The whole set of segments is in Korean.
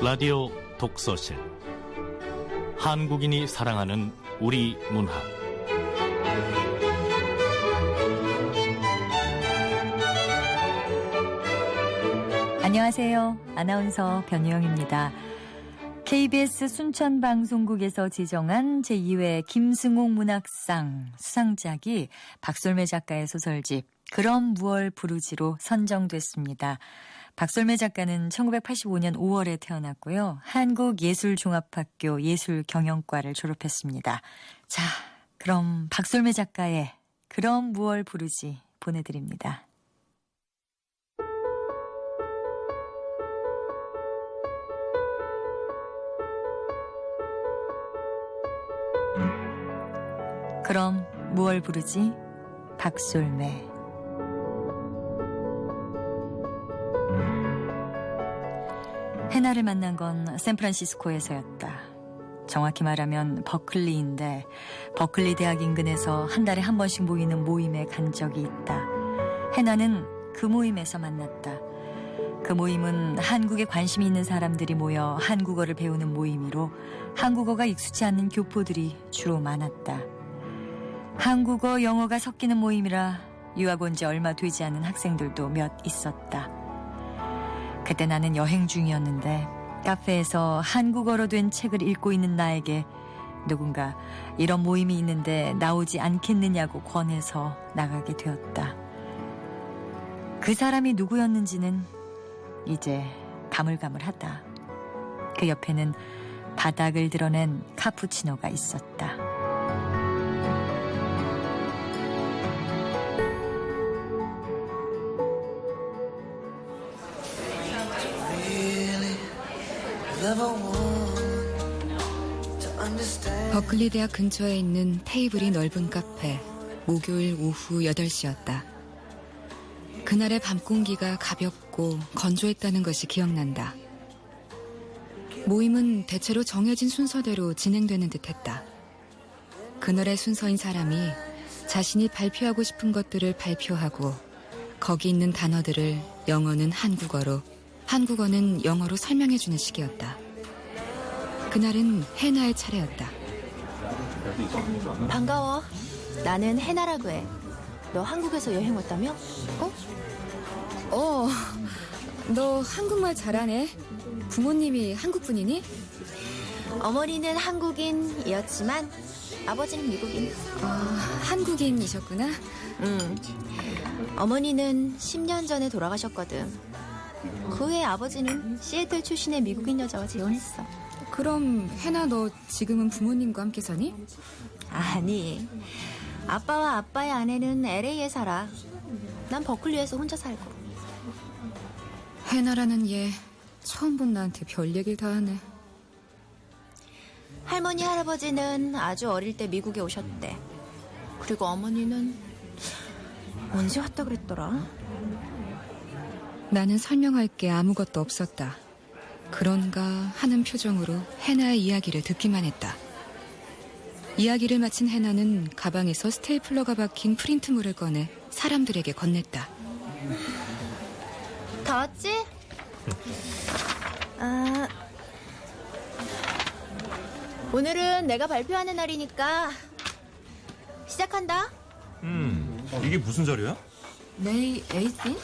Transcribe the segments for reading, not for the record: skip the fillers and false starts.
라디오 독서실 한국인이 사랑하는 우리 문학 안녕하세요. 아나운서 변희영입니다. KBS 순천방송국에서 지정한 제2회 김승옥 문학상 수상작이 박솔매 작가의 소설집 그럼 무얼 부르지로 선정됐습니다. 박솔매 작가는 1985년 5월에 태어났고요. 한국예술종합학교 예술경영과를 졸업했습니다. 자, 그럼 박솔매 작가의 그럼 무얼 부르지 보내드립니다. 그럼 무얼 부르지? 박솔매. 해나를 만난 건 샌프란시스코에서였다. 정확히 말하면 버클리인데 버클리 대학 인근에서 한 달에 한 번씩 모이는 모임에 간 적이 있다. 해나는 그 모임에서 만났다. 그 모임은 한국에 관심이 있는 사람들이 모여 한국어를 배우는 모임이로 한국어가 익숙치 않는 교포들이 주로 많았다. 한국어, 영어가 섞이는 모임이라 유학 온 지 얼마 되지 않은 학생들도 몇 있었다. 그때 나는 여행 중이었는데 카페에서 한국어로 된 책을 읽고 있는 나에게 누군가 이런 모임이 있는데 나오지 않겠느냐고 권해서 나가게 되었다. 그 사람이 누구였는지는 이제 가물가물하다. 그 옆에는 바닥을 드러낸 카푸치노가 있었다. 버클리 대학 근처에 있는 테이블이 넓은 카페, 목요일 오후 8시였다. 그날의 밤 공기가 가볍고 건조했다는 것이 기억난다. 모임은 대체로 정해진 순서대로 진행되는 듯했다. 그날의 순서인 사람이 자신이 발표하고 싶은 것들을 발표하고 거기 있는 단어들을 영어는 한국어로, 한국어는 영어로 설명해주는 식이었다. 그날은 해나의 차례였다. 반가워. 나는 해나라고 해. 너 한국에서 여행 왔다며? 너 한국말 잘하네. 부모님이 한국분이니? 어머니는 한국인이었지만 아버지는 미국인. 한국인이셨구나. 어머니는 10년 전에 돌아가셨거든. 그 후에 아버지는 시애틀 출신의 미국인 여자와 재혼했어. 그럼 해나 너 지금은 부모님과 함께 사니? 아니, 아빠와 아빠의 아내는 LA에 살아. 난 버클리에서 혼자 살고. 해나라는 얘 처음 본 나한테 별 얘기를 다 하네. 할머니, 할아버지는 아주 어릴 때 미국에 오셨대. 그리고 어머니는 언제 왔다 그랬더라? 나는 설명할 게 아무것도 없었다. 그런가 하는 표정으로 해나의 이야기를 듣기만 했다. 이야기를 마친 해나는 가방에서 스테이플러가 박힌 프린트물을 꺼내 사람들에게 건넸다. 다 왔지? 오늘은 내가 발표하는 날이니까 시작한다. 이게 무슨 자료야? 메이 18?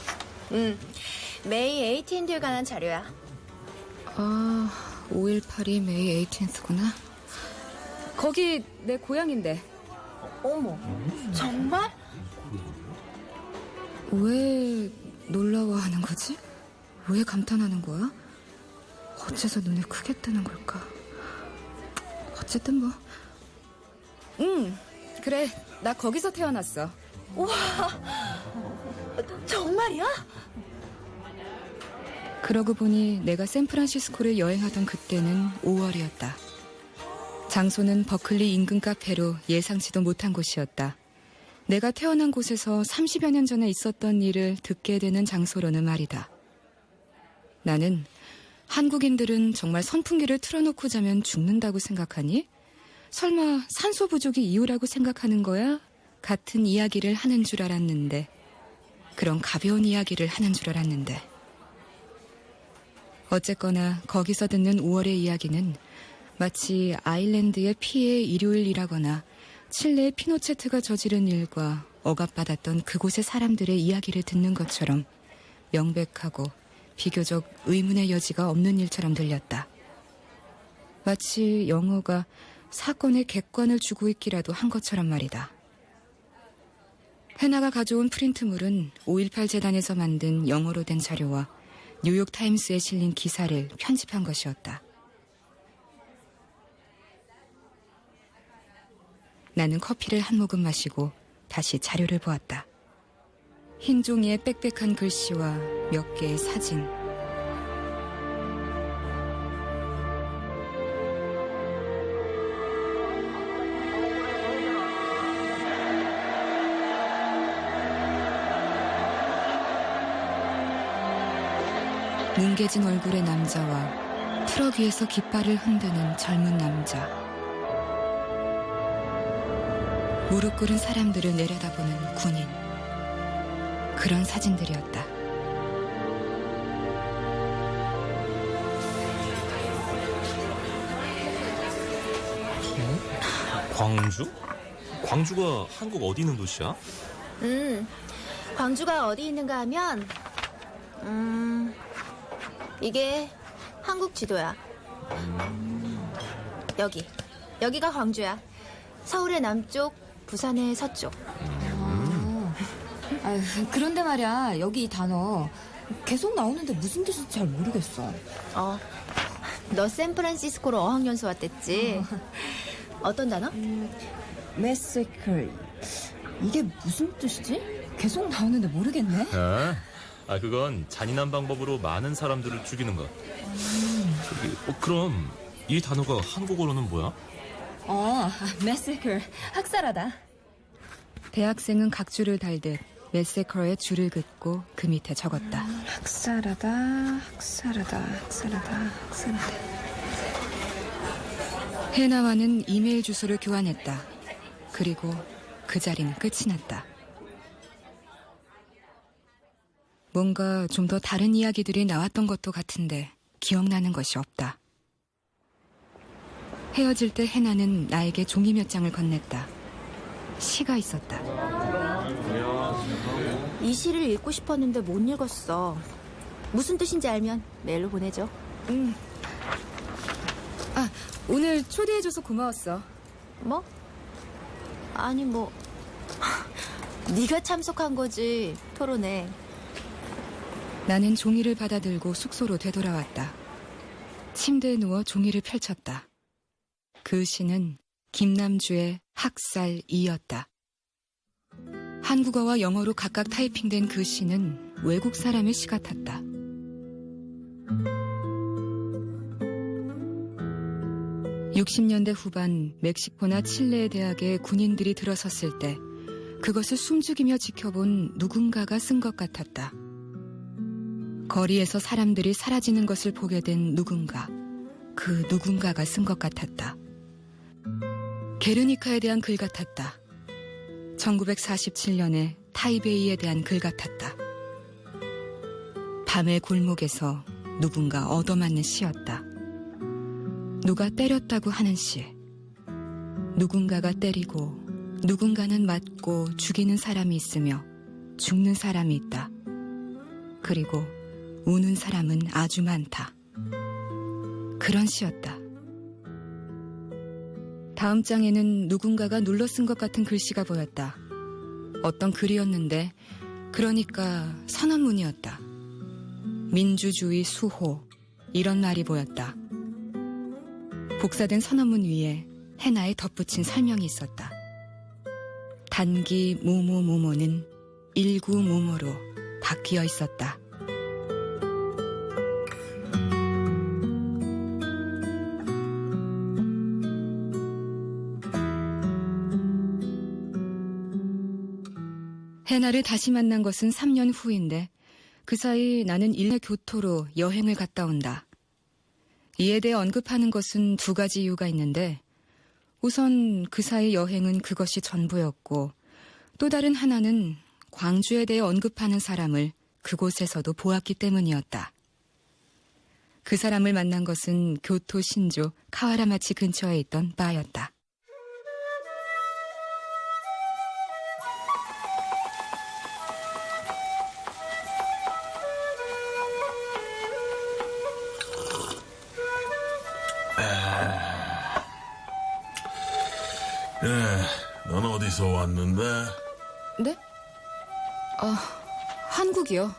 메이 18일 관한 자료야. 5.18이 메이 18th구나. 거기 내 고향인데. 어머, 정말? 왜 놀라워하는 거지? 왜 감탄하는 거야? 어째서 눈을 크게 뜨는 걸까? 어쨌든 뭐. 그래, 나 거기서 태어났어. 우와, 정말이야? 그러고 보니 내가 샌프란시스코를 여행하던 그때는 5월이었다. 장소는 버클리 인근 카페로 예상치도 못한 곳이었다. 내가 태어난 곳에서 30여 년 전에 있었던 일을 듣게 되는 장소로는 말이다. 나는 한국인들은 정말 선풍기를 틀어놓고 자면 죽는다고 생각하니? 설마 산소 부족이 이유라고 생각하는 거야? 같은 이야기를 하는 줄 알았는데, 그런 가벼운 이야기를 하는 줄 알았는데, 어쨌거나 거기서 듣는 5월의 이야기는 마치 아일랜드의 피해의 일요일이라거나 칠레의 피노체트가 저지른 일과 억압받았던 그곳의 사람들의 이야기를 듣는 것처럼 명백하고 비교적 의문의 여지가 없는 일처럼 들렸다. 마치 영어가 사건의 객관을 주고 있기라도 한 것처럼 말이다. 헤나가 가져온 프린트물은 5.18 재단에서 만든 영어로 된 자료와 뉴욕타임스에 실린 기사를 편집한 것이었다. 나는 커피를 한 모금 마시고 다시 자료를 보았다. 흰 종이에 빽빽한 글씨와 몇 개의 사진. 뭉개진 얼굴의 남자와 트럭 위에서 깃발을 흔드는 젊은 남자. 무릎 꿇은 사람들을 내려다보는 군인. 그런 사진들이었다. 광주? 광주가 한국 어디 있는 도시야? 광주가 어디 있는가 하면 이게 한국 지도야. 여기가 광주야. 서울의 남쪽, 부산의 서쪽. 그런데 말이야, 여기 이 단어 계속 나오는데 무슨 뜻인지 잘 모르겠어. 너 샌프란시스코로 어학연수 왔댔지? 어떤 단어? Massacre. 이게 무슨 뜻이지? 계속 나오는데 모르겠네. 그건 잔인한 방법으로 많은 사람들을 죽이는 것. 그럼 이 단어가 한국어로는 뭐야? Massacre. 학살하다. 대학생은 각주를 달듯 메세커의 줄을 긋고 그 밑에 적었다. 학살하다. 헤나와는 이메일 주소를 교환했다. 그리고 그 자리는 끝이 났다. 뭔가 좀 더 다른 이야기들이 나왔던 것도 같은데 기억나는 것이 없다. 헤어질 때 헤나는 나에게 종이 몇 장을 건넸다. 시가 있었다. 이 시를 읽고 싶었는데 못 읽었어. 무슨 뜻인지 알면 메일로 보내줘. 오늘 초대해줘서 고마웠어. 뭐? 아니 뭐 네가 참석한 거지. 토론회. 나는 종이를 받아들고 숙소로 되돌아왔다. 침대에 누워 종이를 펼쳤다. 그 시는 김남주의 학살이었다. 한국어와 영어로 각각 타이핑된 그 시는 외국 사람의 시 같았다. (60년대) 후반 멕시코나 칠레의 대학에 군인들이 들어섰을 때 그것을 숨죽이며 지켜본 누군가가 쓴 것 같았다. 거리에서 사람들이 사라지는 것을 보게 된 누군가, 그 누군가가 쓴 것 같았다. 게르니카에 대한 글 같았다. 1947년에 타이베이에 대한 글 같았다. 밤의 골목에서 누군가 얻어맞는 시였다. 누가 때렸다고 하는 시. 누군가가 때리고 누군가는 맞고 죽이는 사람이 있으며 죽는 사람이 있다. 그리고 우는 사람은 아주 많다. 그런 시였다. 다음 장에는 누군가가 눌러 쓴 것 같은 글씨가 보였다. 어떤 글이었는데 그러니까 선언문이었다. 민주주의 수호 이런 말이 보였다. 복사된 선언문 위에 헤나에 덧붙인 설명이 있었다. 단기 뭐뭐뭐뭐는 일구 뭐뭐로 바뀌어 있었다. 헤나를 다시 만난 것은 3년 후인데 그 사이 나는 일내 교토로 여행을 갔다 온다. 이에 대해 언급하는 것은 두 가지 이유가 있는데 우선 그 사이 여행은 그것이 전부였고 또 다른 하나는 광주에 대해 언급하는 사람을 그곳에서도 보았기 때문이었다. 그 사람을 만난 것은 교토 신조 카와라마치 근처에 있던 바였다. 넌 어디서 왔는데? 네? 한국이요.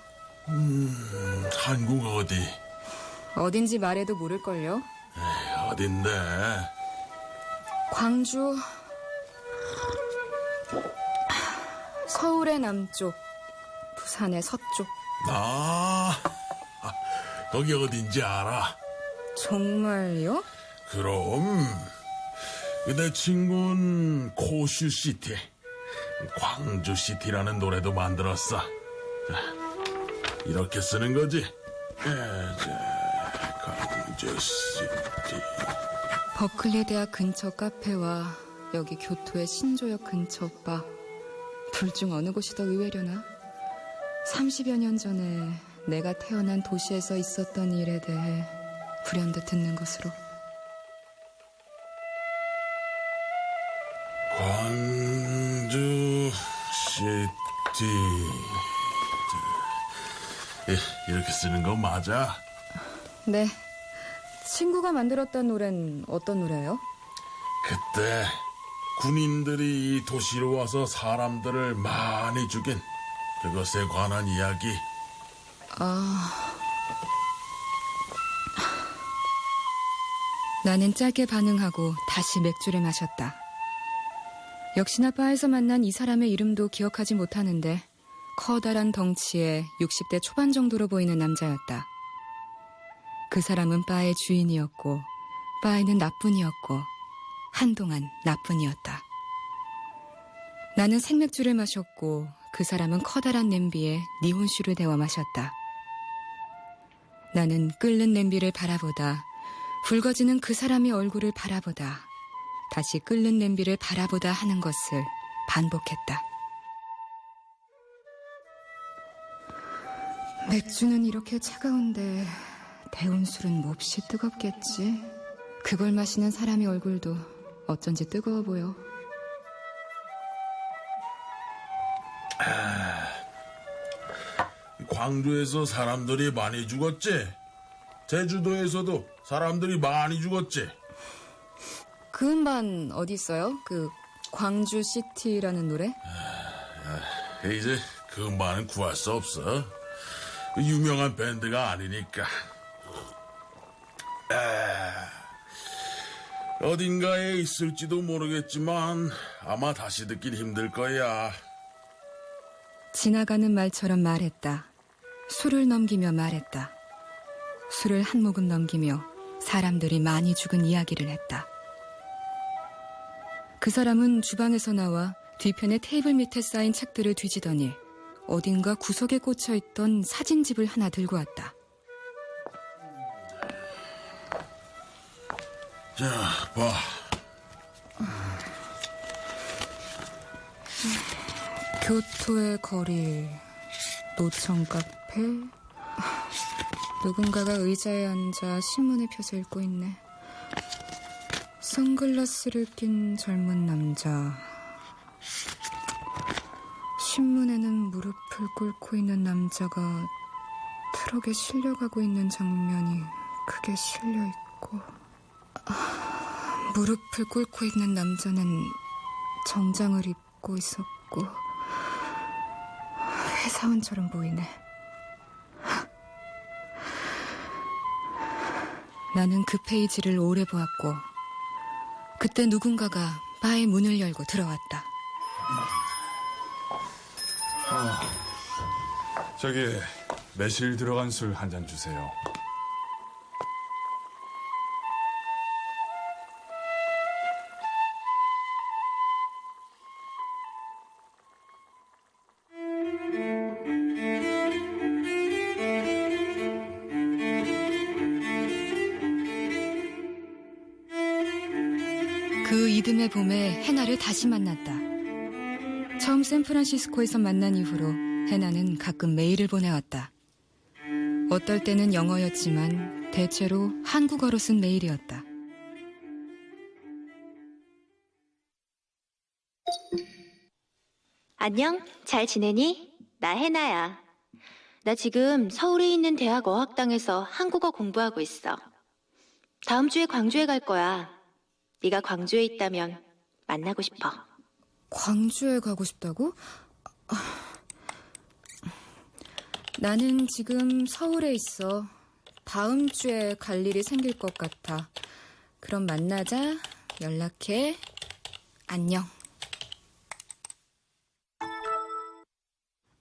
한국 어디? 어딘지 말해도 모를걸요. 어딘데? 광주, 서울의 남쪽, 부산의 서쪽. 거기 어딘지 알아? 정말요? 그럼 내 친구는 코슈시티, 광주시티라는 노래도 만들었어. 자, 이렇게 쓰는 거지. 광주시티. 버클리 대학 근처 카페와 여기 교토의 신조역 근처 바. 둘 중 어느 곳이 더 의외려나? 30여 년 전에 내가 태어난 도시에서 있었던 일에 대해 불현듯 듣는 것으로. 광주시티. 이렇게 쓰는 거 맞아? 네. 친구가 만들었던 노래는 어떤 노래예요? 그때 군인들이 이 도시로 와서 사람들을 많이 죽인 그것에 관한 이야기. 나는 짧게 반응하고 다시 맥주를 마셨다. 역시나 바에서 만난 이 사람의 이름도 기억하지 못하는데 커다란 덩치에 60대 초반 정도로 보이는 남자였다. 그 사람은 바의 주인이었고 바에는 나뿐이었고 한동안 나뿐이었다. 나는 생맥주를 마셨고 그 사람은 커다란 냄비에 니혼슈를 데워 마셨다. 나는 끓는 냄비를 바라보다 붉어지는 그 사람의 얼굴을 바라보다 다시 끓는 냄비를 바라보다 하는 것을 반복했다. 맥주는 이렇게 차가운데 데운 술은 몹시 뜨겁겠지. 그걸 마시는 사람의 얼굴도 어쩐지 뜨거워 보여. 광주에서 사람들이 많이 죽었지? 제주도에서도 사람들이 많이 죽었지? 그 음반 어디 있어요? 그 광주시티라는 노래? 이제 그 음반은 구할 수 없어. 유명한 밴드가 아니니까. 어딘가에 있을지도 모르겠지만 아마 다시 듣긴 힘들 거야. 지나가는 말처럼 말했다. 술을 넘기며 말했다. 술을 한 모금 넘기며 사람들이 많이 죽은 이야기를 했다. 그 사람은 주방에서 나와 뒤편의 테이블 밑에 쌓인 책들을 뒤지더니 어딘가 구석에 꽂혀있던 사진집을 하나 들고 왔다. 자, 봐. 교토의 거리, 노천 카페. 누군가가 의자에 앉아 신문을 펴서 읽고 있네. 선글라스를 낀 젊은 남자. 신문에는 무릎을 꿇고 있는 남자가 트럭에 실려가고 있는 장면이 크게 실려있고, 무릎을 꿇고 있는 남자는 정장을 입고 있었고 회사원처럼 보이네. 나는 그 페이지를 오래 보았고 그때 누군가가 바의 문을 열고 들어왔다. 저기 매실 들어간 술 한 잔 주세요. 그 이듬해 봄에 해나를 다시 만났다. 처음 샌프란시스코에서 만난 이후로 해나는 가끔 메일을 보내왔다. 어떨 때는 영어였지만 대체로 한국어로 쓴 메일이었다. 안녕, 잘 지내니? 나 해나야. 나 지금 서울에 있는 대학 어학당에서 한국어 공부하고 있어. 다음 주에 광주에 갈 거야. 네가 광주에 있다면 만나고 싶어. 광주에 가고 싶다고? 나는 지금 서울에 있어. 다음 주에 갈 일이 생길 것 같아. 그럼 만나자. 연락해. 안녕.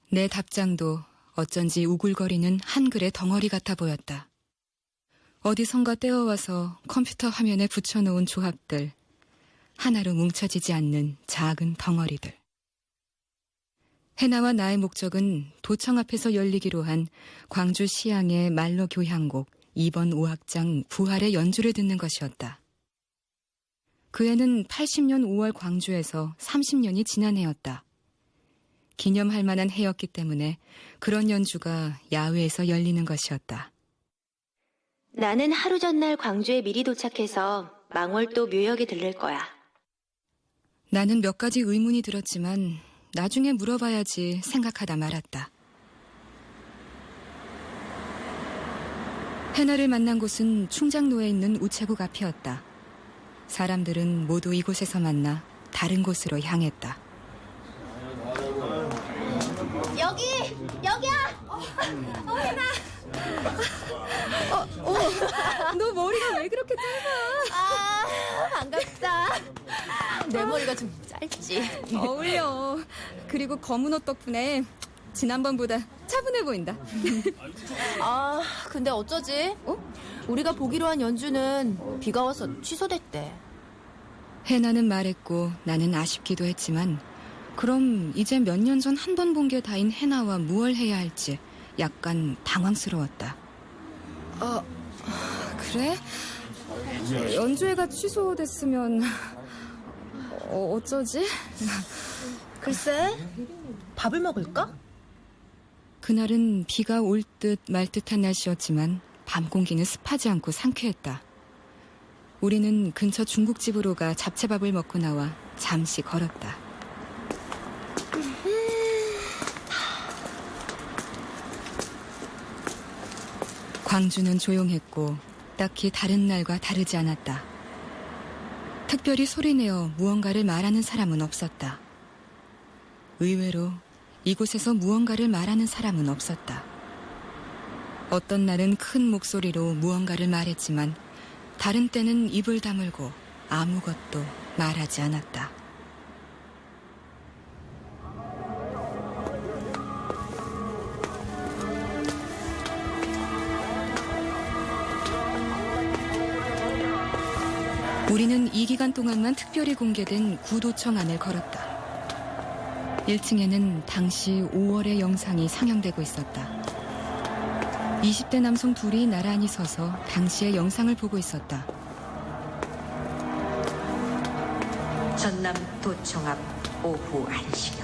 내 답장도 어쩐지 우글거리는 한글의 덩어리 같아 보였다. 어디선가 떼어와서 컴퓨터 화면에 붙여놓은 조합들. 하나로 뭉쳐지지 않는 작은 덩어리들. 해나와 나의 목적은 도청 앞에서 열리기로 한 광주 시향의 말로 교향곡 2번 5악장 부활의 연주를 듣는 것이었다. 그 해는 80년 5월 광주에서 30년이 지난 해였다. 기념할 만한 해였기 때문에 그런 연주가 야외에서 열리는 것이었다. 나는 하루 전날 광주에 미리 도착해서 망월도 묘역에 들를 거야. 나는 몇 가지 의문이 들었지만 나중에 물어봐야지 생각하다 말았다. 해나를 만난 곳은 충장로에 있는 우체국 앞이었다. 사람들은 모두 이곳에서 만나 다른 곳으로 향했다. 여기야! 해나! 너 머리가 왜 그렇게 짧아? 반갑다. 내 머리가 좀 짧지. 어울려. 그리고 검은 옷 덕분에 지난번보다 차분해 보인다. 근데 어쩌지? 우리가 보기로 한 연주는 비가 와서 취소됐대. 해나는 말했고 나는 아쉽기도 했지만 그럼 이제 몇 년 전 한 번 본 게 다인 해나와 무얼 해야 할지 약간 당황스러웠다. 그래? 연주회가 취소됐으면 어쩌지? 글쎄, 밥을 먹을까? 그날은 비가 올 듯 말 듯한 날씨였지만 밤 공기는 습하지 않고 상쾌했다. 우리는 근처 중국집으로 가 잡채밥을 먹고 나와 잠시 걸었다. 광주는 조용했고 딱히 다른 날과 다르지 않았다. 특별히 소리내어 무언가를 말하는 사람은 없었다. 의외로 이곳에서 무언가를 말하는 사람은 없었다. 어떤 날은 큰 목소리로 무언가를 말했지만 다른 때는 입을 다물고 아무것도 말하지 않았다. 우리는 이 기간 동안만 특별히 공개된 구도청 안을 걸었다. 1층에는 당시 5월의 영상이 상영되고 있었다. 20대 남성 둘이 나란히 서서 당시의 영상을 보고 있었다. 전남 도청 앞 오후 1시경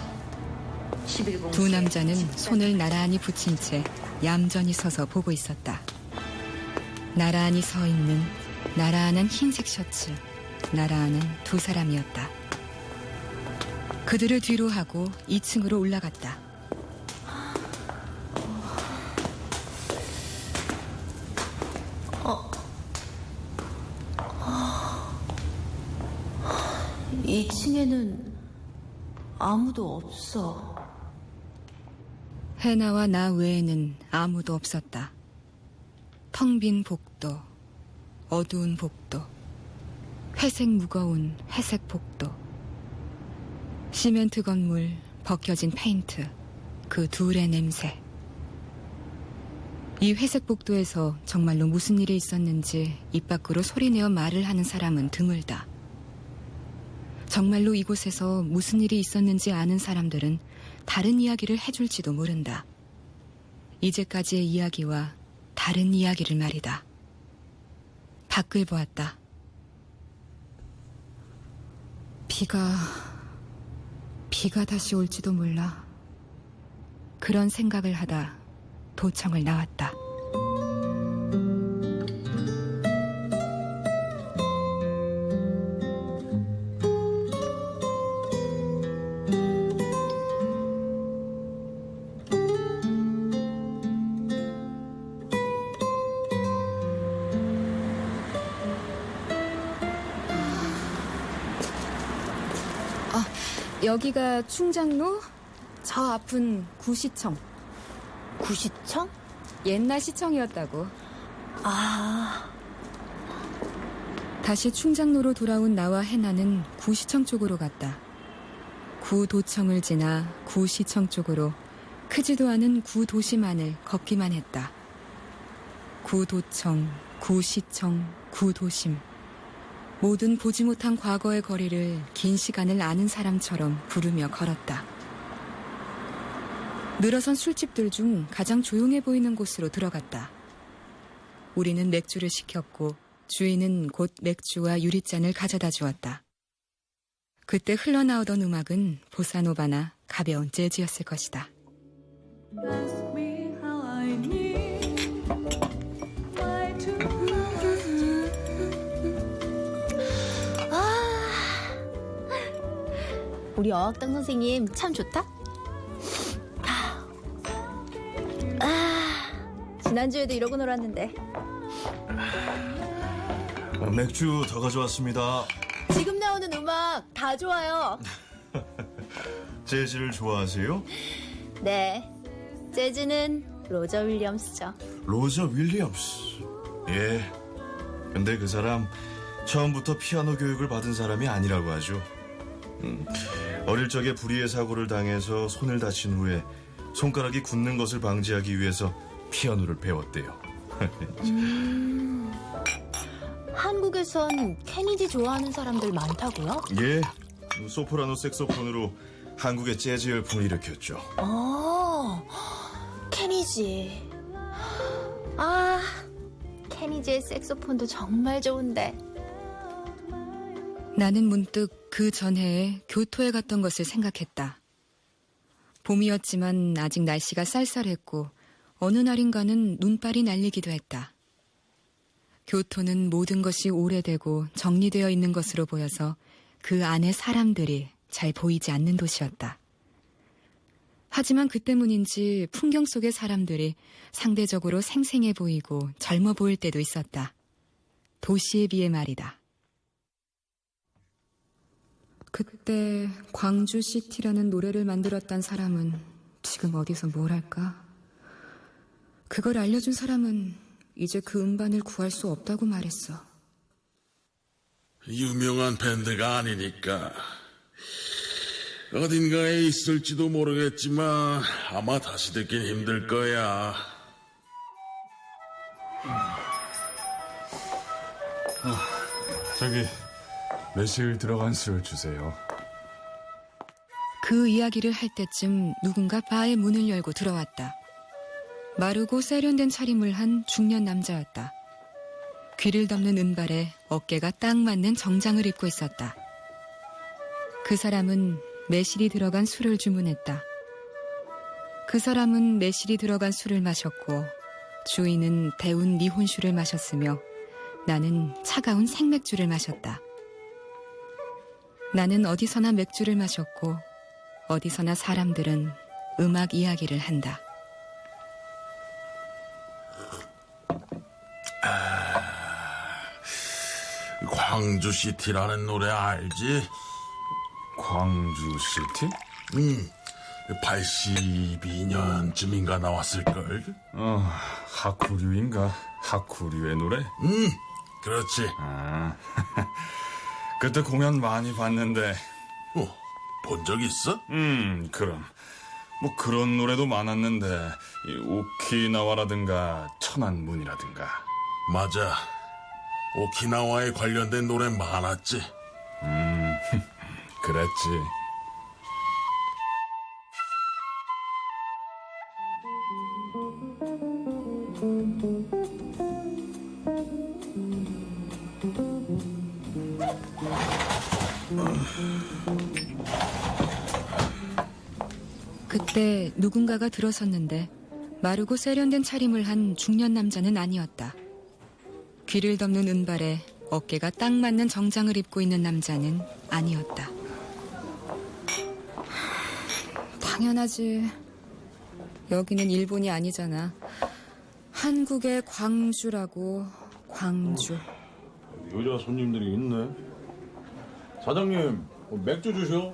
두 남자는 손을 나란히 붙인 채 얌전히 서서 보고 있었다. 나란히 서 있는 나란한 흰색 셔츠, 나란한 두 사람이었다. 그들을 뒤로 하고 2층으로 올라갔다. 이 2층에는 아무도 없어. 해나와 나 외에는 아무도 없었다. 텅 빈 복도, 어두운 복도, 회색 무거운 회색 복도, 시멘트 건물, 벗겨진 페인트, 그 둘의 냄새. 이 회색 복도에서 정말로 무슨 일이 있었는지 입 밖으로 소리내어 말을 하는 사람은 드물다. 정말로 이곳에서 무슨 일이 있었는지 아는 사람들은 다른 이야기를 해줄지도 모른다. 이제까지의 이야기와 다른 이야기를 말이다. 밖을 보았다. 비가 다시 올지도 몰라. 그런 생각을 하다 도청을 나왔다. 여기가 충장로, 저 앞은 구시청. 구시청? 옛날 시청이었다고. 아, 다시 충장로로 돌아온 나와 해나는 구시청 쪽으로 갔다. 구도청을 지나 구시청 쪽으로 크지도 않은 구도심안을 걷기만 했다. 구도청, 구시청, 구도심. 모든 보지 못한 과거의 거리를 긴 시간을 아는 사람처럼 부르며 걸었다. 늘어선 술집들 중 가장 조용해 보이는 곳으로 들어갔다. 우리는 맥주를 시켰고 주인은 곧 맥주와 유리잔을 가져다 주었다. 그때 흘러나오던 음악은 보사노바나 가벼운 재즈였을 것이다. 우리 어학당 선생님 참 좋다. 지난주에도 이러고 놀았는데. 맥주 더 가져왔습니다. 지금 나오는 음악 다 좋아요. 재즈를 좋아하세요? 네, 재즈는 로저 윌리엄스죠. 로저 윌리엄스. 예. 근데 그 사람 처음부터 피아노 교육을 받은 사람이 아니라고 하죠. 어릴 적에 불의의 사고를 당해서 손을 다친 후에 손가락이 굳는 것을 방지하기 위해서 피아노를 배웠대요. 한국에선 케니디 좋아하는 사람들 많다고요? 예. 소프라노 색소폰으로 한국의 재즈 열풍을 일으켰죠. 케니지. 아, 케니지의 색소폰도 정말 좋은데. 나는 문득 그 전해에 교토에 갔던 것을 생각했다. 봄이었지만 아직 날씨가 쌀쌀했고 어느 날인가는 눈발이 날리기도 했다. 교토는 모든 것이 오래되고 정리되어 있는 것으로 보여서 그 안에 사람들이 잘 보이지 않는 도시였다. 하지만 그 때문인지 풍경 속의 사람들이 상대적으로 생생해 보이고 젊어 보일 때도 있었다. 도시에 비해 말이다. 그때 광주시티라는 노래를 만들었단 사람은 지금 어디서 뭘 할까? 그걸 알려준 사람은 이제 그 음반을 구할 수 없다고 말했어. 유명한 밴드가 아니니까 어딘가에 있을지도 모르겠지만 아마 다시 듣긴 힘들 거야. 저기 매실 들어간 술 주세요. 그 이야기를 할 때쯤 누군가 바의 문을 열고 들어왔다. 마르고 세련된 차림을 한 중년 남자였다. 귀를 덮는 은발에 어깨가 딱 맞는 정장을 입고 있었다. 그 사람은 매실이 들어간 술을 주문했다. 그 사람은 매실이 들어간 술을 마셨고 주인은 데운 니혼슈를 마셨으며 나는 차가운 생맥주를 마셨다. 나는 어디서나 맥주를 마셨고 어디서나 사람들은 음악 이야기를 한다. 광주시티라는 노래 알지? 광주시티? 82년쯤인가 나왔을걸? 하쿠류인가? 하쿠류의 노래? 그렇지. 그때 공연 많이 봤는데. 본 적 있어? 그럼. 뭐 그런 노래도 많았는데 오키나와라든가 천안문이라든가. 맞아. 오키나와에 관련된 노래 많았지. 그랬지. 그때 누군가가 들어섰는데 마르고 세련된 차림을 한 중년 남자는 아니었다. 귀를 덮는 은발에 어깨가 딱 맞는 정장을 입고 있는 남자는 아니었다. 당연하지. 여기는 일본이 아니잖아. 한국의 광주라고. 광주. 여자 손님들이 있네. 사장님, 맥주 주셔.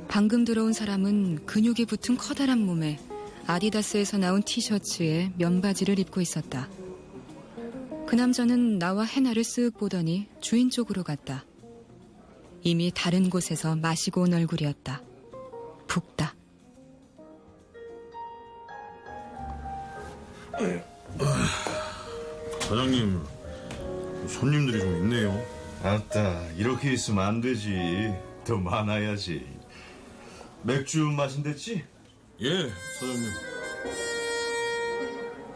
방금 들어온 사람은 근육이 붙은 커다란 몸에 아디다스에서 나온 티셔츠에 면바지를 입고 있었다. 그 남자는 나와 해나를 쓱 보더니 주인 쪽으로 갔다. 이미 다른 곳에서 마시고 온 얼굴이었다. 붓다. 사장님, 손님들이 좀 있네요. 아따, 이렇게 있으면 안 되지. 더 많아야지. 맥주 마신댔지? 예, 사장님.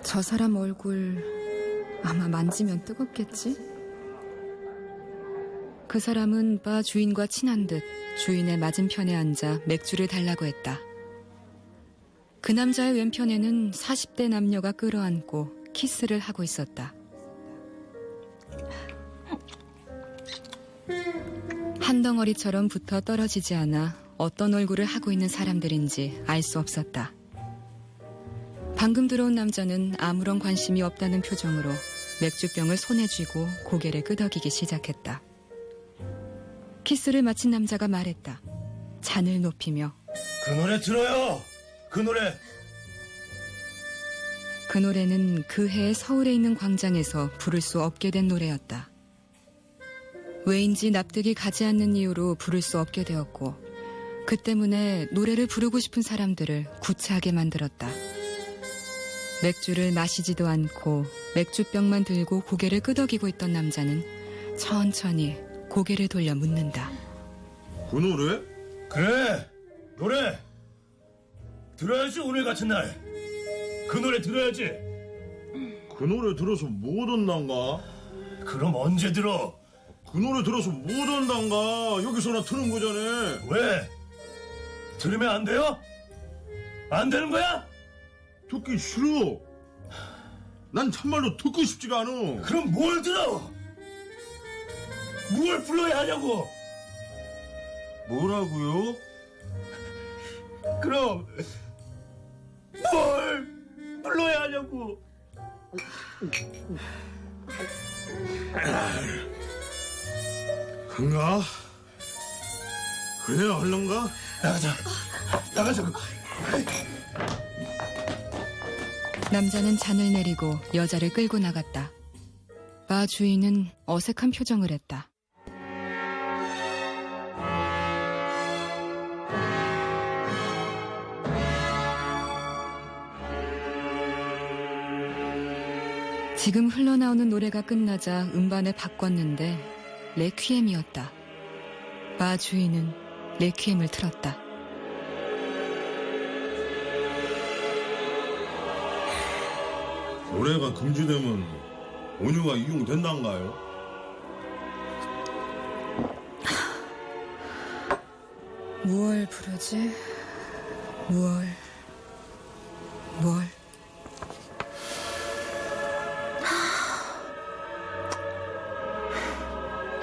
저 사람 얼굴 아마 만지면 뜨겁겠지? 그 사람은 바 주인과 친한 듯 주인의 맞은편에 앉아 맥주를 달라고 했다. 그 남자의 왼편에는 40대 남녀가 끌어안고 키스를 하고 있었다. 한 덩어리처럼 붙어 떨어지지 않아 어떤 얼굴을 하고 있는 사람들인지 알 수 없었다. 방금 들어온 남자는 아무런 관심이 없다는 표정으로 맥주병을 손에 쥐고 고개를 끄덕이기 시작했다. 키스를 마친 남자가 말했다. 잔을 높이며 그 노래 들어요. 그 노래. 그 노래는 그 해에 서울에 있는 광장에서 부를 수 없게 된 노래였다. 왜인지 납득이 가지 않는 이유로 부를 수 없게 되었고 그 때문에 노래를 부르고 싶은 사람들을 구차하게 만들었다. 맥주를 마시지도 않고 맥주병만 들고 고개를 끄덕이고 있던 남자는 천천히 고개를 돌려 묻는다. 그 노래? 그래. 노래. 들어야지 오늘 같은 날. 그 노래 들어야지. 그 노래 들어서 못 온단가? 그럼 언제 들어? 그 노래 들어서 못 온단가? 여기서나 트는 거잖아. 왜? 들으면 안 돼요? 안 되는 거야? 듣기 싫어. 난 참말로 듣고 싶지가 않아. 그럼 뭘 들어? 뭘 불러야 하냐고? 뭐라고요? 그럼 뭘 불러야 하냐고? 그런가? 그래, 얼른가? 나가자고. 남자는 잔을 내리고 여자를 끌고 나갔다. 바 주인은 어색한 표정을 했다. 지금 흘러나오는 노래가 끝나자 음반을 바꿨는데 레퀴엠이었다. 바 주인은 레퀴엠을 틀었다. 노래가 금지되면 온유가 이용된단가요? 무얼 부르지? 무얼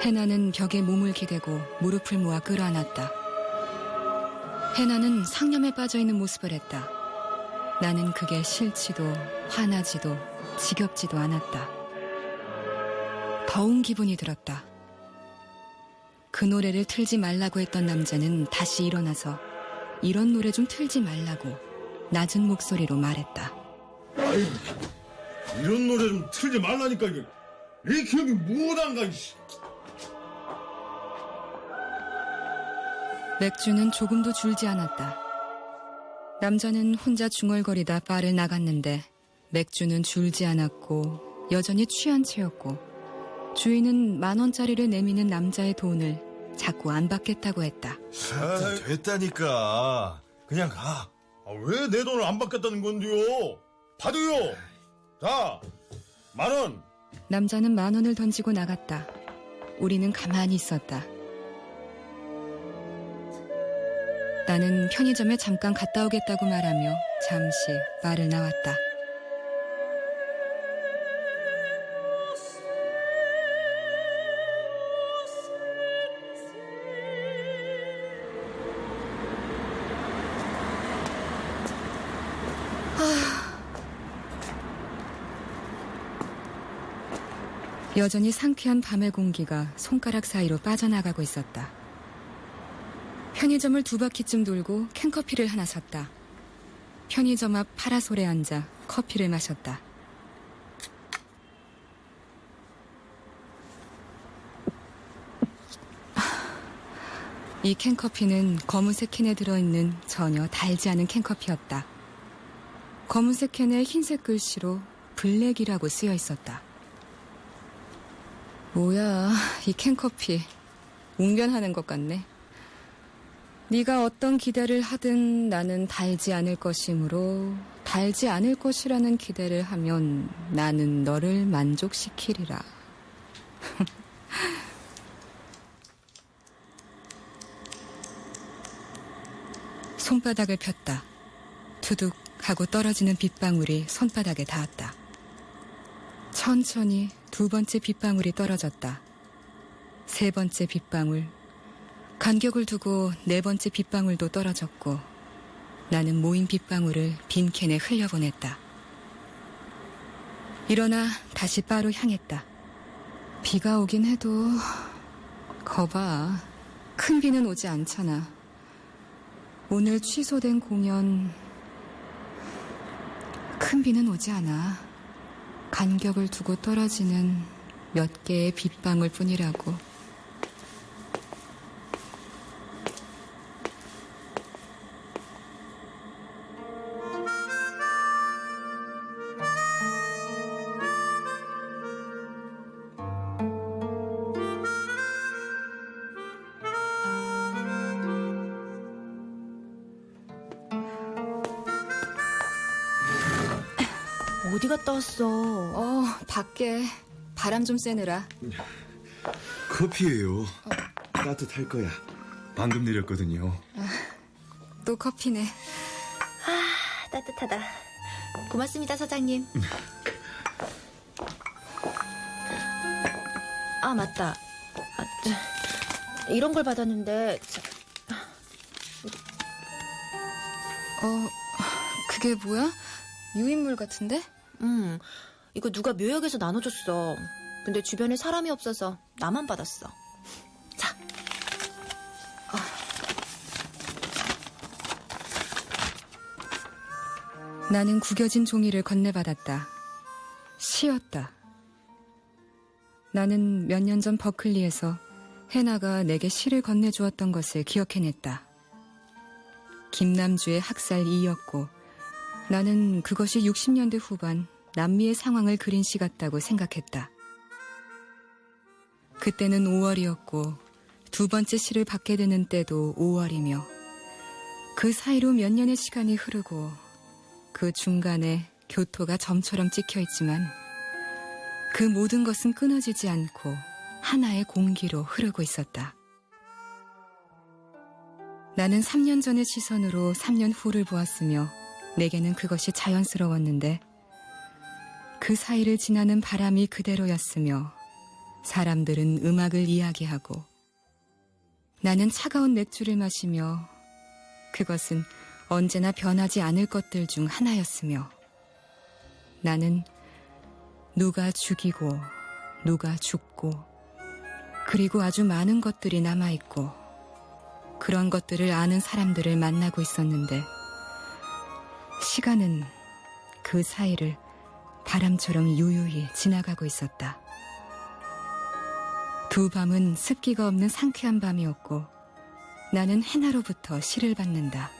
해나는 벽에 몸을 기대고 무릎을 모아 끌어안았다. 해나는 상념에 빠져있는 모습을 했다. 나는 그게 싫지도 화나지도 지겹지도 않았다. 더운 기분이 들었다. 그 노래를 틀지 말라고 했던 남자는 다시 일어나서 이런 노래 좀 틀지 말라고 낮은 목소리로 말했다. 아이, 이런 노래 좀 틀지 말라니까. 이게 리키형이 뭐단가. 맥주는 조금도 줄지 않았다. 남자는 혼자 중얼거리다 바를 나갔는데 맥주는 줄지 않았고 여전히 취한 채였고 주인은 10,000원짜리를 내미는 남자의 돈을 자꾸 안 받겠다고 했다. 됐다니까. 그냥 가. 왜 내 돈을 안 받겠다는 건데요? 받아요. 자, 10,000원. 남자는 10,000원을 던지고 나갔다. 우리는 가만히 있었다. 나는 편의점에 잠깐 갔다 오겠다고 말하며 잠시 바를 나왔다. 여전히 상쾌한 밤의 공기가 손가락 사이로 빠져나가고 있었다. 편의점을 2바퀴쯤 돌고 캔커피를 하나 샀다. 편의점 앞 파라솔에 앉아 커피를 마셨다. 이 캔커피는 검은색 캔에 들어있는 전혀 달지 않은 캔커피였다. 검은색 캔에 흰색 글씨로 블랙이라고 쓰여 있었다. 뭐야, 이 캔커피. 웅변하는 것 같네. 네가 어떤 기대를 하든 나는 달지 않을 것이므로 달지 않을 것이라는 기대를 하면 나는 너를 만족시키리라. 손바닥을 폈다. 투둑 하고 떨어지는 빗방울이 손바닥에 닿았다. 천천히 2번째 빗방울이 떨어졌다. 3번째 빗방울. 간격을 두고 4번째 빗방울도 떨어졌고 나는 모인 빗방울을 빈 캔에 흘려보냈다. 일어나 다시 바로 향했다. 비가 오긴 해도 거봐. 큰 비는 오지 않잖아. 오늘 취소된 공연 큰 비는 오지 않아. 간격을 두고 떨어지는 몇 개의 빗방울 뿐이라고. 어디 갔다 왔어? 밖에 바람 좀 쐬느라. 커피예요. 따뜻할 거야. 방금 내렸거든요. 또 커피네. 따뜻하다. 고맙습니다, 사장님. 아, 맞다. 이런 걸 받았는데. 그게 뭐야? 유인물 같은데? 이거 누가 묘역에서 나눠줬어. 근데 주변에 사람이 없어서 나만 받았어. 자. 나는 구겨진 종이를 건네받았다. 시였다. 나는 몇 년 전 버클리에서 해나가 내게 시를 건네주었던 것을 기억해냈다. 김남주의 학살 이였고 나는 그것이 60년대 후반 남미의 상황을 그린 시 같다고 생각했다. 그때는 5월이었고 2번째 시를 받게 되는 때도 5월이며 그 사이로 몇 년의 시간이 흐르고 그 중간에 교토가 점처럼 찍혀있지만 그 모든 것은 끊어지지 않고 하나의 공기로 흐르고 있었다. 나는 3년 전의 시선으로 3년 후를 보았으며 내게는 그것이 자연스러웠는데 그 사이를 지나는 바람이 그대로였으며 사람들은 음악을 이야기하고 나는 차가운 맥주를 마시며 그것은 언제나 변하지 않을 것들 중 하나였으며 나는 누가 죽이고 누가 죽고 그리고 아주 많은 것들이 남아있고 그런 것들을 아는 사람들을 만나고 있었는데 시간은 그 사이를 바람처럼 유유히 지나가고 있었다. 두 밤은 습기가 없는 상쾌한 밤이었고 나는 해나로부터 시를 받는다.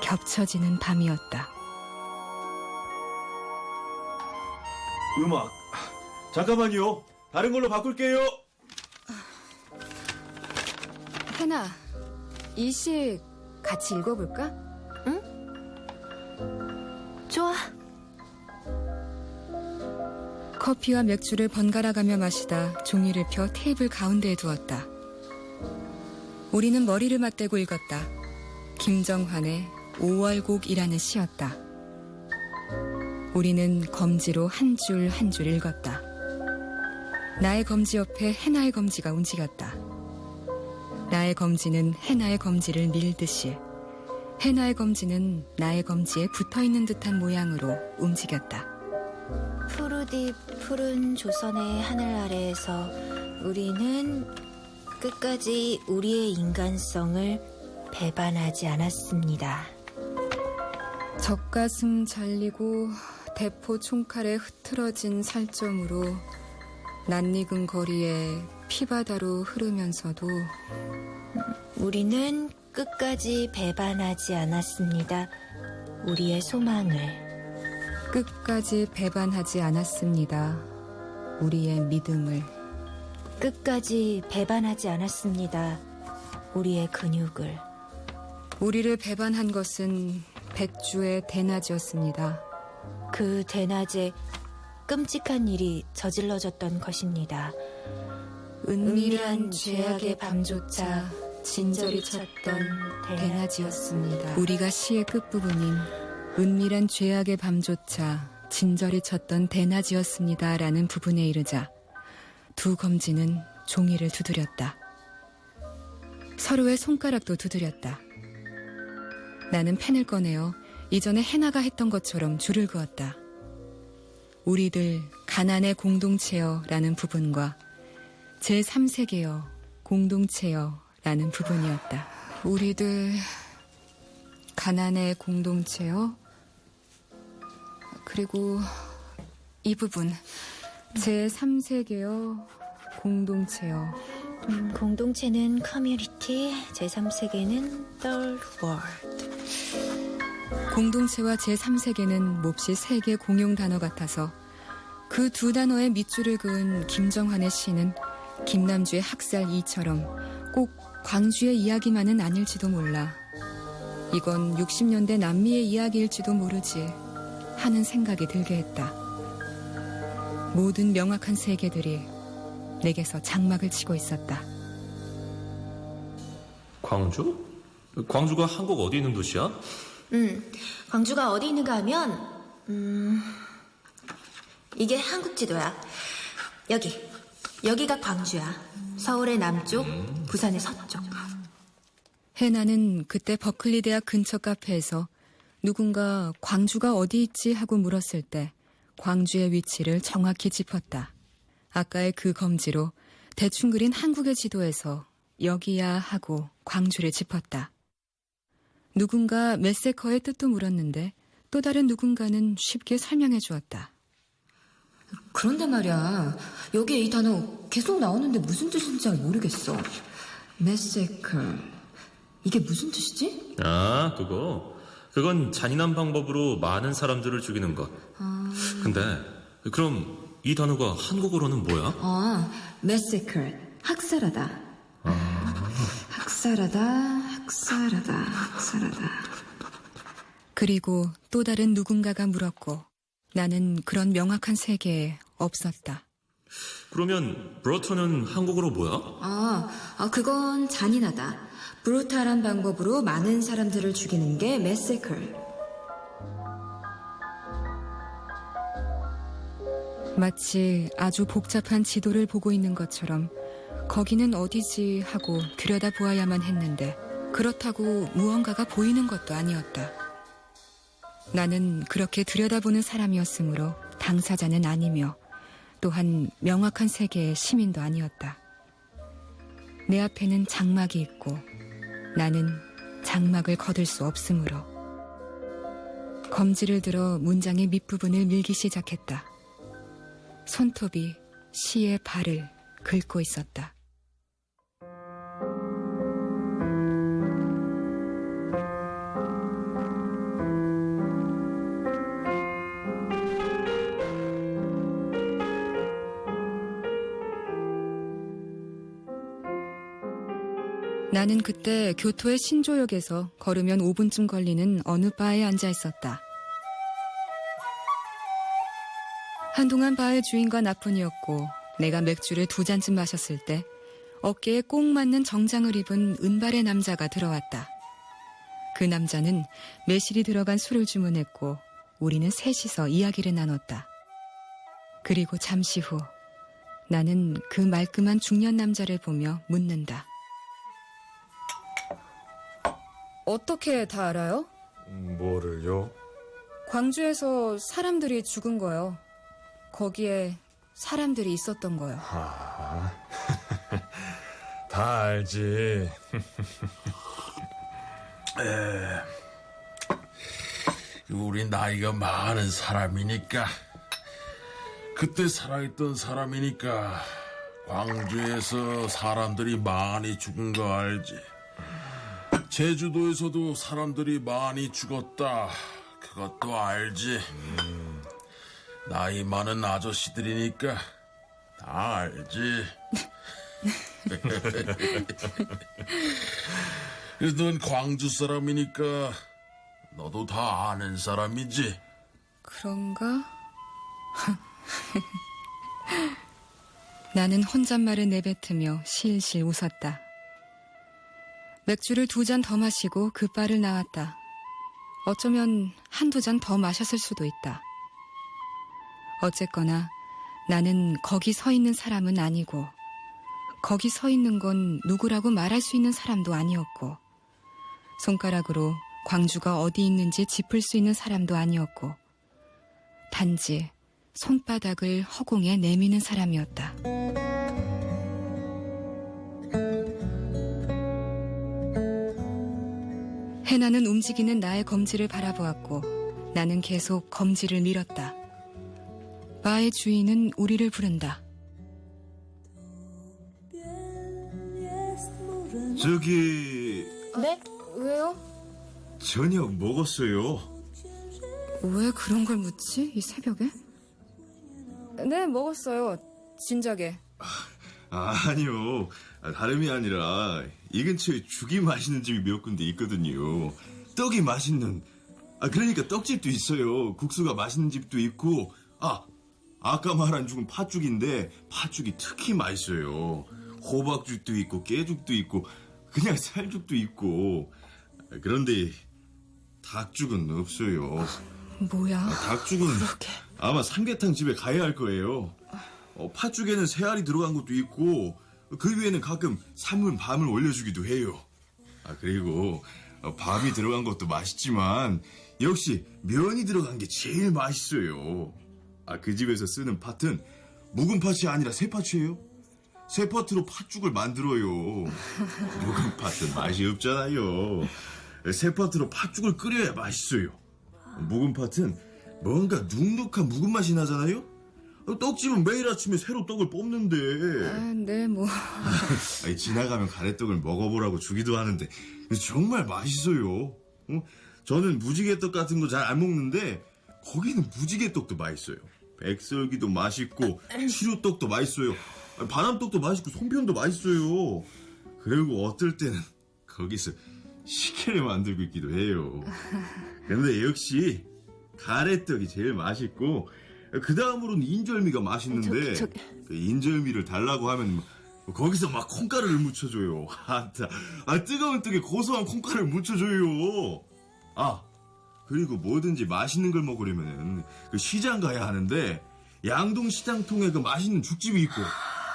겹쳐지는 밤이었다. 음악. 잠깐만요. 다른 걸로 바꿀게요. 해나, 이 시 같이 읽어볼까? 응? 좋아. 커피와 맥주를 번갈아가며 마시다 종이를 펴 테이블 가운데에 두었다. 우리는 머리를 맞대고 읽었다. 김정환의 5월곡이라는 시였다. 우리는 검지로 한 줄 한 줄 읽었다. 나의 검지 옆에 해나의 검지가 움직였다. 나의 검지는 해나의 검지를 밀듯이 해나의 검지는 나의 검지에 붙어있는 듯한 모양으로 움직였다. 푸르디 푸른 조선의 하늘 아래에서 우리는 끝까지 우리의 인간성을 배반하지 않았습니다. 젖가슴 잘리고 대포 총칼에 흐트러진 살점으로 낯익은 거리에 피바다로 흐르면서도 우리는 끝까지 배반하지 않았습니다. 우리의 소망을. 끝까지 배반하지 않았습니다. 우리의 믿음을. 끝까지 배반하지 않았습니다. 우리의 근육을. 우리를 배반한 것은 백주의 대낮이었습니다. 그 대낮에 끔찍한 일이 저질러졌던 것입니다. 은밀한 죄악의 밤조차 진저리 쳤던 대낮이었습니다. 우리가 시의 끝부분인 은밀한 죄악의 밤조차 진저리 쳤던 대낮이었습니다 라는 부분에 이르자 두 검지는 종이를 두드렸다. 서로의 손가락도 두드렸다. 나는 펜을 꺼내어 이전에 해나가 했던 것처럼 줄을 그었다. 우리들 가난의 공동체여 라는 부분과 제3세계여 공동체여 라는 부분이었다. 우리들 가난의 공동체여, 그리고 이 부분 제3세계여 공동체여. 공동체는 커뮤니티, 제3세계는 third world. 공동체와 제3세계는 몹시 세계 공용 단어 같아서 그 두 단어의 밑줄을 그은 김정환의 시는 김남주의 학살 2처럼 꼭 광주의 이야기만은 아닐지도 몰라. 이건 60년대 남미의 이야기일지도 모르지 하는 생각이 들게 했다. 모든 명확한 세계들이 내게서 장막을 치고 있었다. 광주? 광주가 한국 어디 있는 도시야? 광주가 어디 있는가 하면 이게 한국 지도야. 여기가 광주야. 서울의 남쪽, 부산의 서쪽. 해나는 그때 버클리 대학 근처 카페에서 누군가 광주가 어디 있지 하고 물었을 때 광주의 위치를 정확히 짚었다. 아까의 그 검지로 대충 그린 한국의 지도에서 여기야 하고 광주를 짚었다. 누군가 메세커의 뜻도 물었는데 또 다른 누군가는 쉽게 설명해 주었다. 그런데 말이야, 여기에 이 단어 계속 나오는데 무슨 뜻인지 잘 모르겠어. Massacre. 이게 무슨 뜻이지? 아, 그건 잔인한 방법으로 많은 사람들을 죽이는 것. 근데 그럼 이 단어가 한국어로는 뭐야? Massacre. 학살하다. 학살하다. 그리고 또 다른 누군가가 물었고 나는 그런 명확한 세계에 없었다. 그러면 브로터는 한국어로 뭐야? 그건 잔인하다. 브루탈한 방법으로 많은 사람들을 죽이는 게 Massacre. 마치 아주 복잡한 지도를 보고 있는 것처럼 거기는 어디지 하고 들여다보아야만 했는데 그렇다고 무언가가 보이는 것도 아니었다. 나는 그렇게 들여다보는 사람이었으므로 당사자는 아니며 또한 명확한 세계의 시민도 아니었다. 내 앞에는 장막이 있고 나는 장막을 거들 수 없으므로 검지를 들어 문장의 밑부분을 밀기 시작했다. 손톱이 시의 발을 긁고 있었다. 나는 그때 교토의 신조역에서 걸으면 5분쯤 걸리는 어느 바에 앉아 있었다. 한동안 바의 주인과 나뿐이었고 내가 맥주를 2잔쯤 마셨을 때 어깨에 꼭 맞는 정장을 입은 은발의 남자가 들어왔다. 그 남자는 매실이 들어간 술을 주문했고 우리는 셋이서 이야기를 나눴다. 그리고 잠시 후 나는 그 말끔한 중년 남자를 보며 묻는다. 어떻게 다 알아요? 뭐를요? 광주에서 사람들이 죽은 거요. 거기에 사람들이 있었던 거요. 다 다 알지. 우리 나이가 많은 사람이니까, 그때 살아있던 사람이니까 광주에서 사람들이 많이 죽은 거 알지. 제주도에서도 사람들이 많이 죽었다, 그것도 알지. 나이 많은 아저씨들이니까 다 알지. 그래서 넌 광주 사람이니까 너도 다 아는 사람이지. 그런가? 나는 혼잣말을 내뱉으며 실실 웃었다. 맥주를 2잔 더 마시고 그 바를 나왔다. 어쩌면 1-2잔 더 마셨을 수도 있다. 어쨌거나 나는 거기 서 있는 사람은 아니고, 거기 서 있는 건 누구라고 말할 수 있는 사람도 아니었고, 손가락으로 광주가 어디 있는지 짚을 수 있는 사람도 아니었고, 단지 손바닥을 허공에 내미는 사람이었다. 해나는 움직이는 나의 검지를 바라보았고, 나는 계속 검지를 밀었다. 바의 주인은 우리를 부른다. 저기 네? 왜요? 저녁 먹었어요? 왜 그런 걸 묻지? 이 새벽에? 네, 먹었어요. 진작에. 아니요. 다름이 아니라 이 근처에 죽이 맛있는 집이 몇 군데 있거든요. 떡이 맛있는, 그러니까 떡집도 있어요. 국수가 맛있는 집도 있고, 아까 말한 죽은 팥죽인데 팥죽이 특히 맛있어요. 호박죽도 있고 깨죽도 있고 그냥 살죽도 있고. 그런데 닭죽은 없어요. 뭐야? 닭죽은 아마 삼계탕 집에 가야 할 거예요. 팥죽에는 새알이 들어간 것도 있고 그 위에는 가끔 삶은 밤을 올려주기도 해요. 그리고 밤이 들어간 것도 맛있지만 역시 면이 들어간 게 제일 맛있어요. 그 집에서 쓰는 팥은 묵은 팥이 아니라 새팥이에요. 새팥으로 팥죽을 만들어요. 묵은 팥은 맛이 없잖아요. 새팥으로 팥죽을 끓여야 맛있어요. 묵은 팥은 뭔가 눅눅한 묵은 맛이 나잖아요. 떡집은 매일 아침에 새로 떡을 뽑는데. 네, 뭐. 지나가면 가래떡을 먹어보라고 주기도 하는데 정말 맛있어요. 저는 무지개떡 같은 거 잘 안 먹는데 거기는 무지개떡도 맛있어요. 백설기도 맛있고 시루떡도 맛있어요. 바람떡도 맛있고 송편도 맛있어요. 그리고 어떨 때는 거기서 식혜를 만들고 있기도 해요. 근데 역시 가래떡이 제일 맛있고 그 다음으로는 인절미가 맛있는데 그 인절미를 달라고 하면 거기서 막 콩가루를 묻혀줘요. 뜨거운 떡에 고소한 콩가루를 묻혀줘요. 그리고 뭐든지 맛있는 걸 먹으려면 그 시장 가야 하는데 양동 시장통에 그 맛있는 죽집이 있고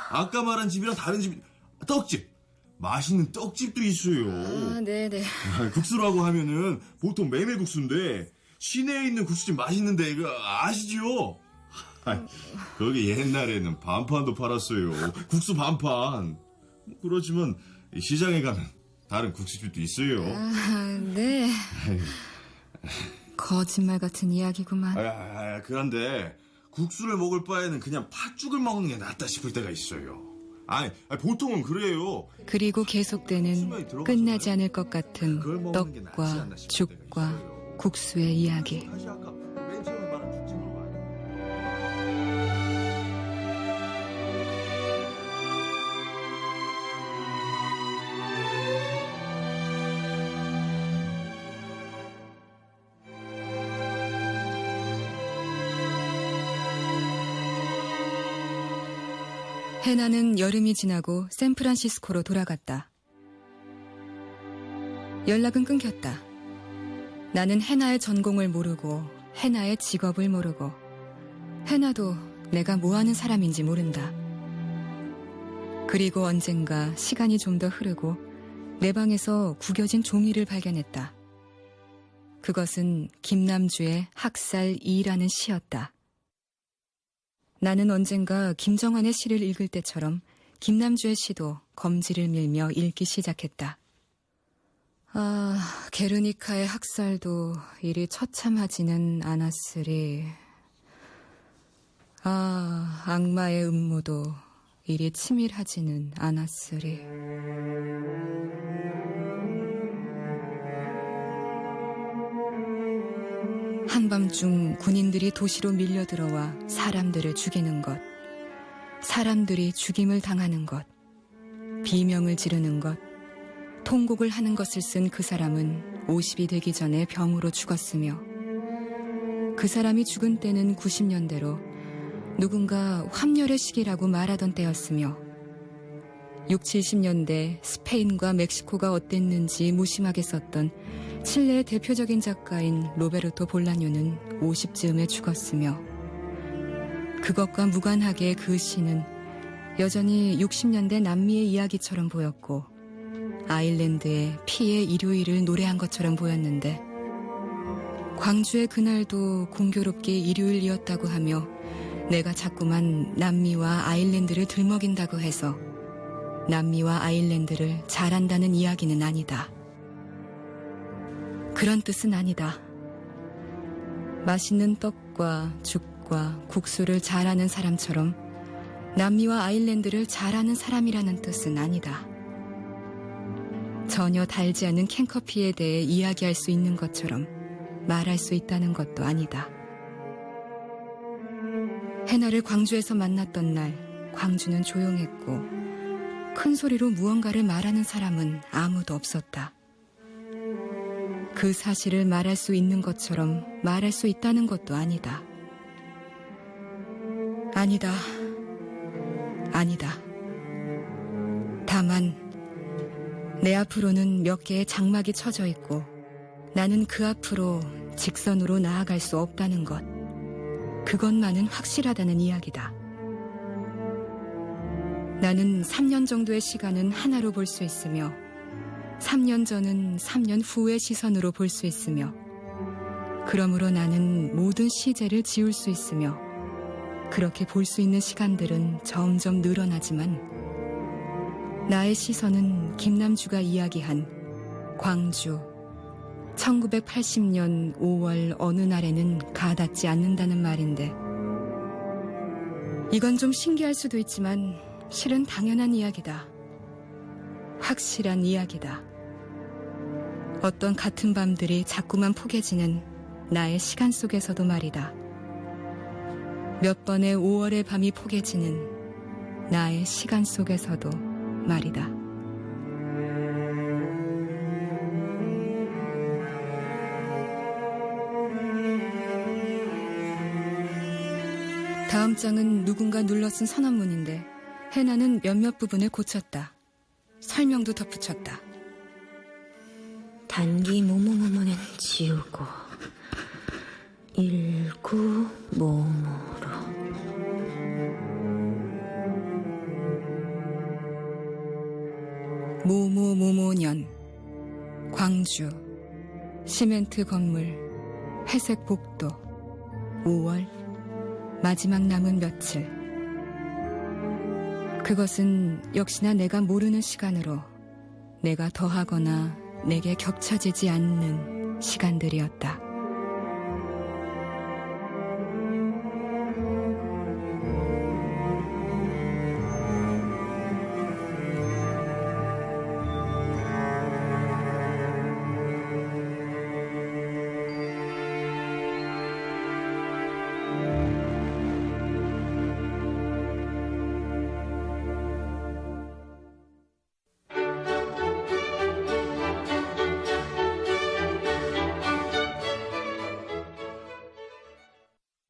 아까 말한 집이랑 다른 집, 떡집, 맛있는 떡집도 있어요. 네네. 국수라고 하면은 보통 메밀국수인데 시내에 있는 국수집 맛있는데 이거 아시죠? 거기 옛날에는 반판도 팔았어요. 국수 반판. 그렇지만 시장에 가면 다른 국수집도 있어요. 네. 거짓말 같은 이야기구만. 그런데 국수를 먹을 바에는 그냥 팥죽을 먹는 게 낫다 싶을 때가 있어요. 보통은 그래요. 그리고 계속되는 끝나지 않을 것 같은 떡과 죽과 국수의 이야기. 해나는 여름이 지나고 샌프란시스코로 돌아갔다. 연락은 끊겼다. 나는 해나의 전공을 모르고 해나의 직업을 모르고 해나도 내가 뭐하는 사람인지 모른다. 그리고 언젠가 시간이 좀 더 흐르고 내 방에서 구겨진 종이를 발견했다. 그것은 김남주의 학살 2라는 시였다. 나는 언젠가 김정환의 시를 읽을 때처럼 김남주의 시도 검지를 밀며 읽기 시작했다. 게르니카의 학살도 이리 처참하지는 않았으리. 악마의 음모도 이리 치밀하지는 않았으리. 한밤중 군인들이 도시로 밀려들어와 사람들을 죽이는 것, 사람들이 죽임을 당하는 것, 비명을 지르는 것, 통곡을 하는 것을 쓴 그 사람은 50이 되기 전에 병으로 죽었으며, 그 사람이 죽은 때는 90년대로 누군가 환멸의 시기라고 말하던 때였으며, 6, 70년대 스페인과 멕시코가 어땠는지 무심하게 썼던 칠레의 대표적인 작가인 로베르토 볼라뇨는 50즈음에 죽었으며, 그것과 무관하게 그 시는 여전히 60년대 남미의 이야기처럼 보였고 아일랜드의 피의 일요일을 노래한 것처럼 보였는데, 광주의 그날도 공교롭게 일요일이었다고 하며 내가 자꾸만 남미와 아일랜드를 들먹인다고 해서 남미와 아일랜드를 잘한다는 이야기는 아니다. 그런 뜻은 아니다. 맛있는 떡과 죽과 국수를 잘하는 사람처럼 남미와 아일랜드를 잘하는 사람이라는 뜻은 아니다. 전혀 달지 않은 캔커피에 대해 이야기할 수 있는 것처럼 말할 수 있다는 것도 아니다. 해나를 광주에서 만났던 날 광주는 조용했고 큰 소리로 무언가를 말하는 사람은 아무도 없었다. 그 사실을 말할 수 있는 것처럼 말할 수 있다는 것도 아니다. 아니다. 아니다. 다만 내 앞으로는 몇 개의 장막이 쳐져 있고 나는 그 앞으로 직선으로 나아갈 수 없다는 것, 그것만은 확실하다는 이야기다. 나는 3년 정도의 시간은 하나로 볼 수 있으며 3년 전은 3년 후의 시선으로 볼 수 있으며, 그러므로 나는 모든 시제를 지울 수 있으며, 그렇게 볼 수 있는 시간들은 점점 늘어나지만 나의 시선은 김남주가 이야기한 광주 1980년 5월 어느 날에는 가닿지 않는다는 말인데, 이건 좀 신기할 수도 있지만 실은 당연한 이야기다. 확실한 이야기다. 어떤 같은 밤들이 자꾸만 포개지는 나의 시간 속에서도 말이다. 몇 번의 5월의 밤이 포개지는 나의 시간 속에서도 말이다. 다음 장은 누군가 눌러 쓴 선언문인데 해나는 몇몇 부분을 고쳤다. 설명도 덧붙였다. 단기 뭐뭐뭐뭐는 지우고 일구 뭐뭐로. 모모모모년 광주 시멘트 건물 회색 복도 5월 마지막 남은 며칠. 그것은 역시나 내가 모르는 시간으로 내가 더하거나 내게 겹쳐지지 않는 시간들이었다.